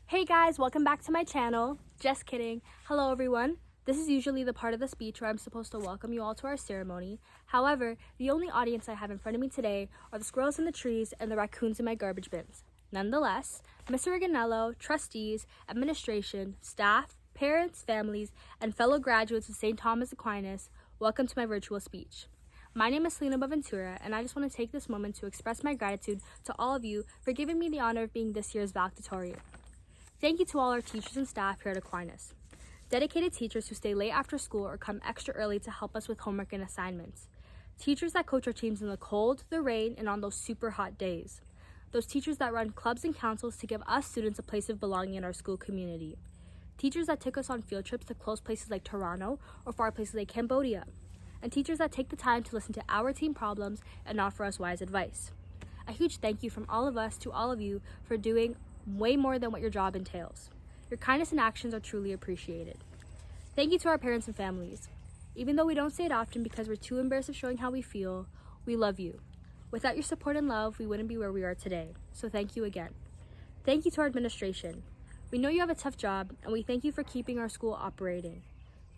Hey guys, welcome back to my channel. Just kidding. Hello everyone. This is usually the part of the speech where I'm supposed to welcome you all to our ceremony. However, the only audience I have in front of me today are the squirrels in the trees and the raccoons in my garbage bins. Nonetheless, Mr. Reganello, trustees, administration, staff, parents, families, and fellow graduates of St. Thomas Aquinas, welcome to my virtual speech. My name is Selena Boaventura, and I just want to take this moment to express my gratitude to all of you for giving me the honor of being this year's valedictorian. Thank you to all our teachers and staff here at Aquinas. Dedicated teachers who stay late after school or come extra early to help us with homework and assignments. Teachers that coach our teams in the cold, the rain, and on those super hot days. Those teachers that run clubs and councils to give us students a place of belonging in our school community. Teachers that took us on field trips to close places like Toronto or far places like Cambodia. And teachers that take the time to listen to our team problems and offer us wise advice. A huge thank you from all of us to all of you for doing way more than what your job entails. Your kindness and actions are truly appreciated. Thank you to our parents and families. Even though we don't say it often because we're too embarrassed of showing how we feel, we love you. Without your support and love, we wouldn't be where we are today. So thank you again. Thank you to our administration. We know you have a tough job, and we thank you for keeping our school operating.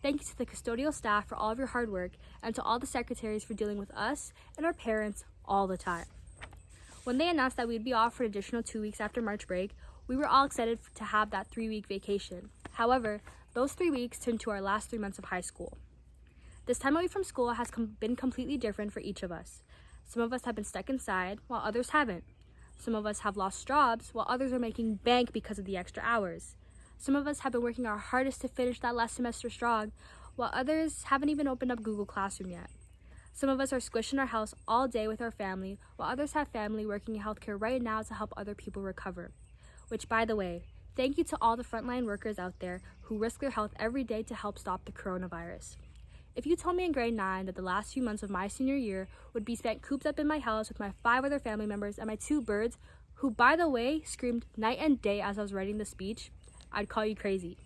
Thank you to the custodial staff for all of your hard work, and to all the secretaries for dealing with us and our parents all the time. When they announced that we'd be off for an additional 2 weeks after March break, we were all excited to have that 3-week vacation. However, those 3 weeks turned to our last 3 months of high school. This time away from school has been completely different for each of us. Some of us have been stuck inside, while others haven't. Some of us have lost jobs, while others are making bank because of the extra hours. Some of us have been working our hardest to finish that last semester strong, while others haven't even opened up Google Classroom yet. Some of us are squished in our house all day with our family, while others have family working in healthcare right now to help other people recover. Which, by the way, thank you to all the frontline workers out there who risk their health every day to help stop the coronavirus. If you told me in grade 9 that the last few months of my senior year would be spent cooped up in my house with my 5 other family members and my 2 birds, who, by the way, screamed night and day as I was writing the speech, I'd call you crazy.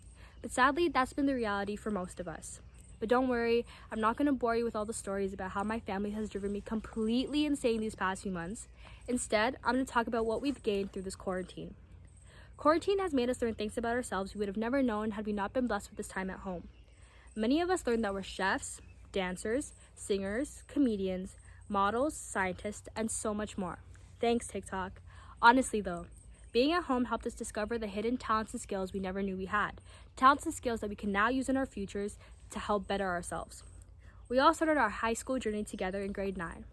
But sadly, that's been the reality for most of us. But don't worry, I'm not going to bore you with all the stories about how my family has driven me completely insane these past few months. Instead, I'm going to talk about what we've gained through this quarantine. Quarantine has made us learn things about ourselves we would have never known had we not been blessed with this time at home. Many of us learned that we're chefs, dancers, singers, comedians, models, scientists, and so much more. Thanks, TikTok. Honestly though, being at home helped us discover the hidden talents and skills we never knew we had. Talents and skills that we can now use in our futures to help better ourselves. We all started our high school journey together in grade 9.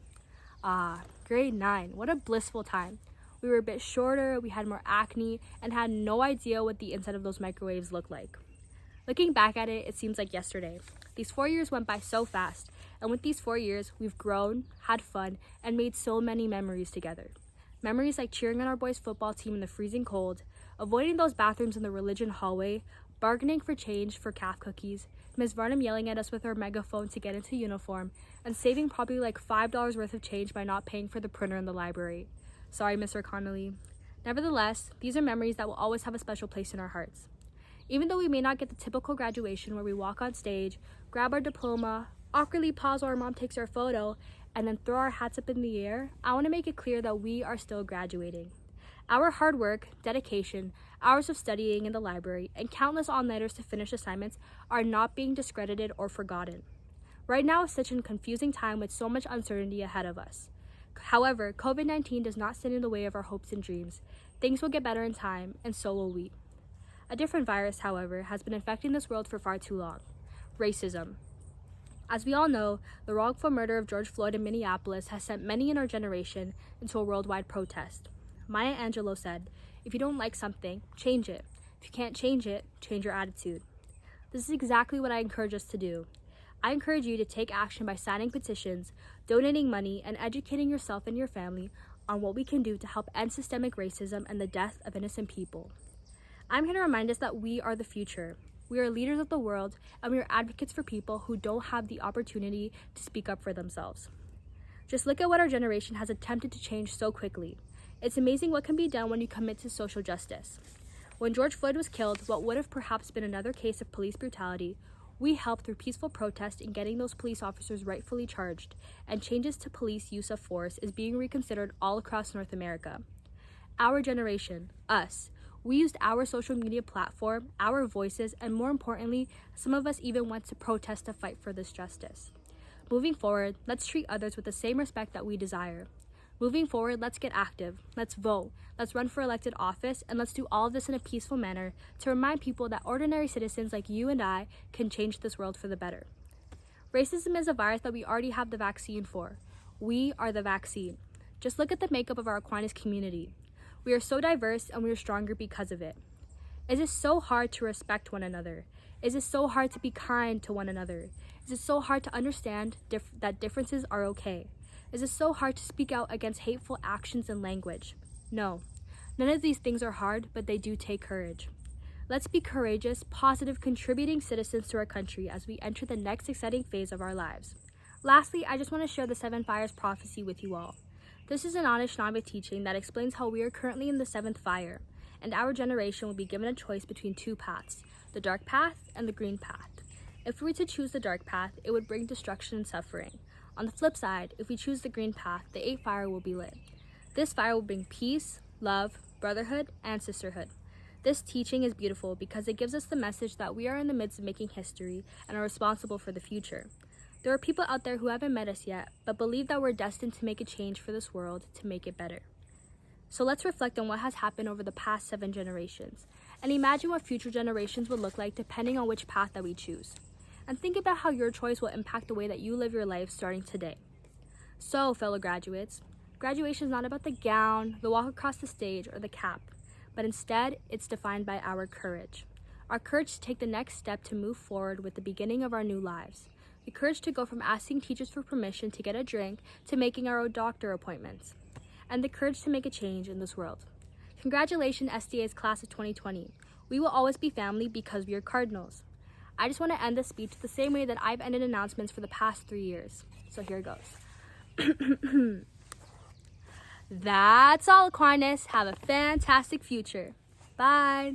Grade 9, what a blissful time. We were a bit shorter, we had more acne, and had no idea what the inside of those microwaves looked like. Looking back at it, it seems like yesterday. These 4 years went by so fast, and with these 4 years, we've grown, had fun, and made so many memories together. Memories like cheering on our boys' football team in the freezing cold, avoiding those bathrooms in the religion hallway, bargaining for change for calf cookies, Ms. Varnum yelling at us with her megaphone to get into uniform, and saving probably like $5 worth of change by not paying for the printer in the library. Sorry, Mr. Connolly. Nevertheless, these are memories that will always have a special place in our hearts. Even though we may not get the typical graduation where we walk on stage, grab our diploma, awkwardly pause while our mom takes our photo, and then throw our hats up in the air, I want to make it clear that we are still graduating. Our hard work, dedication, hours of studying in the library, and countless all-nighters to finish assignments are not being discredited or forgotten. Right now is such a confusing time with so much uncertainty ahead of us. However, COVID-19 does not stand in the way of our hopes and dreams. Things will get better in time, and so will we. A different virus, however, has been infecting this world for far too long: racism. As we all know, the wrongful murder of George Floyd in Minneapolis has sent many in our generation into a worldwide protest. Maya Angelou said, "If you don't like something, change it. If you can't change it, change your attitude." This is exactly what I encourage us to do. I encourage you to take action by signing petitions, donating money, and educating yourself and your family on what we can do to help end systemic racism and the death of innocent people. I'm here to remind us that we are the future. We are leaders of the world, and we are advocates for people who don't have the opportunity to speak up for themselves. Just look at what our generation has attempted to change so quickly. It's amazing what can be done when you commit to social justice. When George Floyd was killed, what would have perhaps been another case of police brutality, we helped through peaceful protest in getting those police officers rightfully charged, and changes to police use of force is being reconsidered all across North America. Our generation, us, We used our social media platform, our voices, and more importantly, some of us even went to protest to fight for this justice. Moving forward, let's treat others with the same respect that we desire. Moving forward, let's get active, let's vote, let's run for elected office, and let's do all of this in a peaceful manner to remind people that ordinary citizens like you and I can change this world for the better. Racism is a virus that we already have the vaccine for. We are the vaccine. Just look at the makeup of our Aquinas community. We are so diverse and we are stronger because of it. Is it so hard to respect one another? Is it so hard to be kind to one another? Is it so hard to understand that differences are okay? Is it so hard to speak out against hateful actions and language? No. None of these things are hard, but they do take courage. Let's be courageous, positive, contributing citizens to our country as we enter the next exciting phase of our lives. Lastly, I just want to share the 7 fires prophecy with you all. This is an Anishinaabe teaching that explains how we are currently in the 7th fire, and our generation will be given a choice between 2 paths, the dark path and the green path. If we were to choose the dark path, it would bring destruction and suffering. On the flip side, if we choose the green path, the 8th fire will be lit. This fire will bring peace, love, brotherhood, and sisterhood. This teaching is beautiful because it gives us the message that we are in the midst of making history and are responsible for the future. There are people out there who haven't met us yet, but believe that we're destined to make a change for this world to make it better. So let's reflect on what has happened over the past 7 generations, and imagine what future generations would look like depending on which path that we choose. And think about how your choice will impact the way that you live your life starting today. So, fellow graduates, graduation is not about the gown, the walk across the stage, or the cap, but instead, it's defined by our courage. Our courage to take the next step to move forward with the beginning of our new lives. The courage to go from asking teachers for permission to get a drink to making our own doctor appointments. And the courage to make a change in this world. Congratulations, SDA's class of 2020. We will always be family because we are Cardinals. I just want to end this speech the same way that I've ended announcements for the past 3 years. So here it goes. That's all, Aquinas. Have a fantastic future. Bye.